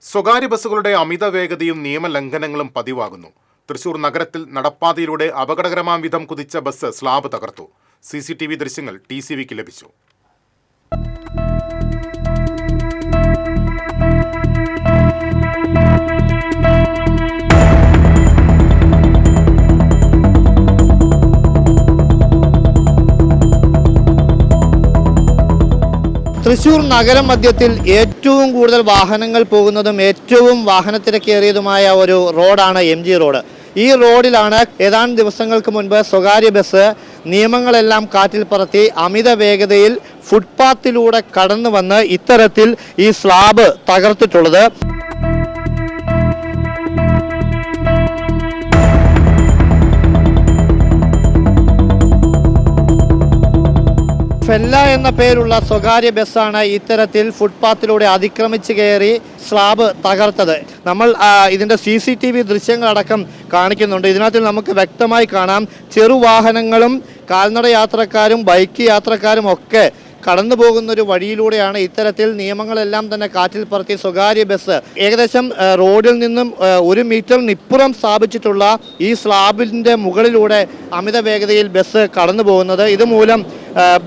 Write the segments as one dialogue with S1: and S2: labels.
S1: സ്വകാര്യ ബസ്സുകളുടെ അമിത വേഗതയും നിയമലംഘനങ്ങളും പതിവാകുന്നു. തൃശൂർ നഗരത്തിൽ നടപ്പാതയിലൂടെ അപകടകരമാം വിധം കുതിച്ച ബസ് സ്ലാബ് തകർത്തു. CCTV ദൃശ്യങ്ങൾ TCVക്ക് ലഭിച്ചു.
S2: തൃശൂർ നഗരം മധ്യത്തിൽ ഏറ്റവും കൂടുതൽ വാഹനങ്ങൾ പോകുന്നതും ഏറ്റവും വാഹനത്തിരക്കേറിയതുമായ ഒരു റോഡാണ് MG റോഡ്. ഈ റോഡിലാണ് ഏതാനും ദിവസങ്ങൾക്ക് മുൻപ് സ്വകാര്യ ബസ് നിയമങ്ങളെല്ലാം കാറ്റിൽ പറത്തി അമിത വേഗതയിൽ ഫുട്പാത്തിലൂടെ കടന്നു വന്ന് ഇത്തരത്തിൽ ഈ സ്ലാബ് തകർത്തിട്ടുള്ളത്. ഫെല്ല എന്ന പേരുള്ള സ്വകാര്യ ബസ്സാണ് ഇത്തരത്തിൽ ഫുട്പാത്തിലൂടെ അതിക്രമിച്ച് കയറി സ്ലാബ് തകർത്തത്. നമ്മൾ ഇതിൻ്റെ CCTV ദൃശ്യങ്ങളടക്കം കാണിക്കുന്നുണ്ട്. ഇതിനകത്ത് നമുക്ക് വ്യക്തമായി കാണാം ചെറുവാഹനങ്ങളും കാൽനട യാത്രക്കാരും ബൈക്ക് യാത്രക്കാരും ഒക്കെ കടന്നു പോകുന്ന ഒരു വഴിയിലൂടെയാണ് ഇത്തരത്തിൽ നിയമങ്ങളെല്ലാം തന്നെ കാറ്റിൽ പറത്തി സ്വകാര്യ ബസ് ഏകദേശം റോഡിൽ നിന്നും 1 മീറ്ററിനിപ്പുറം സ്ഥാപിച്ചിട്ടുള്ള ഈ സ്ലാബിൻ്റെ മുകളിലൂടെ അമിത വേഗതയിൽ ബസ് കടന്നു പോകുന്നത്. ഇതുമൂലം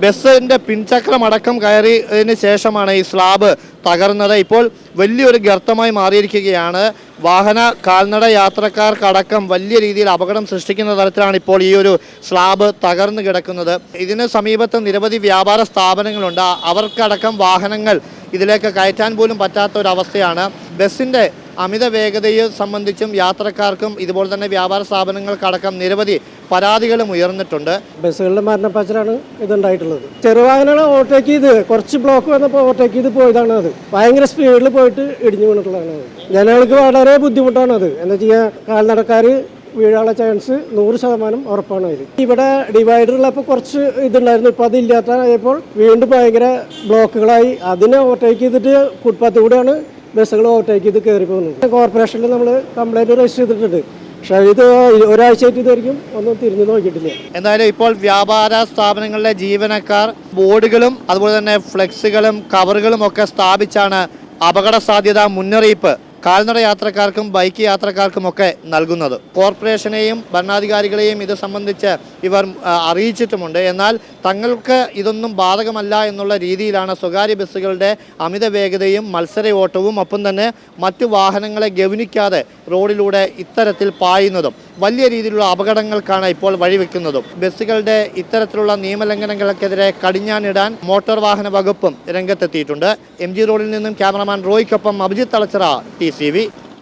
S2: ബസ്സിൻ്റെ പിൻചക്രമടക്കം കയറിയതിന് ശേഷമാണ് ഈ സ്ലാബ് തകർന്നത്. ഇപ്പോൾ വലിയൊരു ഗർത്തമായി മാറിയിരിക്കുകയാണ്. വാഹന കാൽനട യാത്രക്കാർക്കടക്കം വലിയ രീതിയിൽ അപകടം സൃഷ്ടിക്കുന്ന തരത്തിലാണ് ഇപ്പോൾ ഈ ഒരു സ്ലാബ് തകർന്നു കിടക്കുന്നത്. ഇതിന് സമീപത്ത് നിരവധി വ്യാപാര സ്ഥാപനങ്ങളുണ്ട്. അവർക്കടക്കം വാഹനങ്ങൾ ഇതിലേക്ക് കയറ്റാൻ പോലും പറ്റാത്ത ഒരവസ്ഥയാണ്. ബസ്സിൻ്റെ അമിത വേഗതയെ സംബന്ധിച്ചും യാത്രക്കാർക്കും ഇതുപോലെ തന്നെ വ്യാപാര സ്ഥാപനങ്ങൾക്കടക്കം നിരവധി പരാതികളും ഉയർന്നിട്ടുണ്ട്.
S3: ബസ്സുകളുടെ മരണപ്പാച്ചിലാണ് ഇതുണ്ടായിട്ടുള്ളത്. ചെറുവാഹനങ്ങൾ ഓവർടേക്ക് ചെയ്ത് കുറച്ച് ബ്ലോക്ക് വന്നപ്പോൾ ഓവർടേക്ക് ചെയ്ത് പോയതാണ്. അത് ഭയങ്കര സ്പീഡിൽ പോയിട്ട് ഇടിഞ്ഞു വീണിട്ടുള്ളതാണ്. ജനങ്ങൾക്ക് വളരെ ബുദ്ധിമുട്ടാണ് അത്. എന്താ വെച്ചാൽ കാൽനടക്കാർ വീഴാനുള്ള ചാൻസ് 100% ഉറപ്പാണ്. അതിൽ ഇവിടെ ഡിവൈഡറുള്ളപ്പോൾ കുറച്ച് ഇതുണ്ടായിരുന്നു. ഇപ്പോൾ അതില്ലാത്തപ്പോൾ വീണ്ടും ഭയങ്കര ബ്ലോക്കുകളായി. അതിനെ ഓവർടേക്ക് ചെയ്തിട്ട് ഫുട്പാത്ത് കൂടെയാണ് ബസ്സുകൾ ഓവർടേക്ക് ചെയ്ത് കയറി പോകുന്നത്. കോർപ്പറേഷനിൽ നമ്മൾ കംപ്ലൈൻറ്റ് രജിസ്റ്റർ ചെയ്തിട്ടുണ്ട്. പക്ഷേ ഇത് ഒരാഴ്ചയായിട്ട് ഇതായിരിക്കും ഒന്നും തിരിഞ്ഞു നോക്കിയിട്ടില്ല.
S2: എന്തായാലും ഇപ്പോൾ വ്യാപാര സ്ഥാപനങ്ങളിലെ ജീവനക്കാർ ബോർഡുകളും അതുപോലെ തന്നെ ഫ്ലെക്സുകളും കവറുകളും ഒക്കെ സ്ഥാപിച്ചാണ് അപകട സാധ്യത മുന്നറിയിപ്പ് കാൽനട യാത്രക്കാർക്കും ബൈക്ക് യാത്രക്കാർക്കുമൊക്കെ നൽകുന്നത്. കോർപ്പറേഷനെയും ഭരണാധികാരികളെയും ഇത് സംബന്ധിച്ച് ഇവർ അറിയിച്ചിട്ടുമുണ്ട്. എന്നാൽ തങ്ങൾക്ക് ഇതൊന്നും ബാധകമല്ല എന്നുള്ള രീതിയിലാണ് സ്വകാര്യ ബസ്സുകളുടെ അമിത വേഗതയും മത്സര ഓട്ടവും ഒപ്പം തന്നെ മറ്റു വാഹനങ്ങളെ ഗവനിക്കാതെ റോഡിലൂടെ ഇത്തരത്തിൽ പായുന്നതും വലിയ രീതിയിലുള്ള അപകടങ്ങൾക്കാണ് ഇപ്പോൾ വഴിവെക്കുന്നതും. ബസ്സുകളുടെ ഇത്തരത്തിലുള്ള നിയമലംഘനങ്ങൾക്കെതിരെ കടിഞ്ഞാണിടാൻ മോട്ടോർ വാഹന വകുപ്പും രംഗത്തെത്തിയിട്ടുണ്ട്. MG റോഡിൽ നിന്നും ക്യാമറമാൻ റോയ്ക്കൊപ്പം അഭിജിത്ത് തളച്ചിറ, TCV.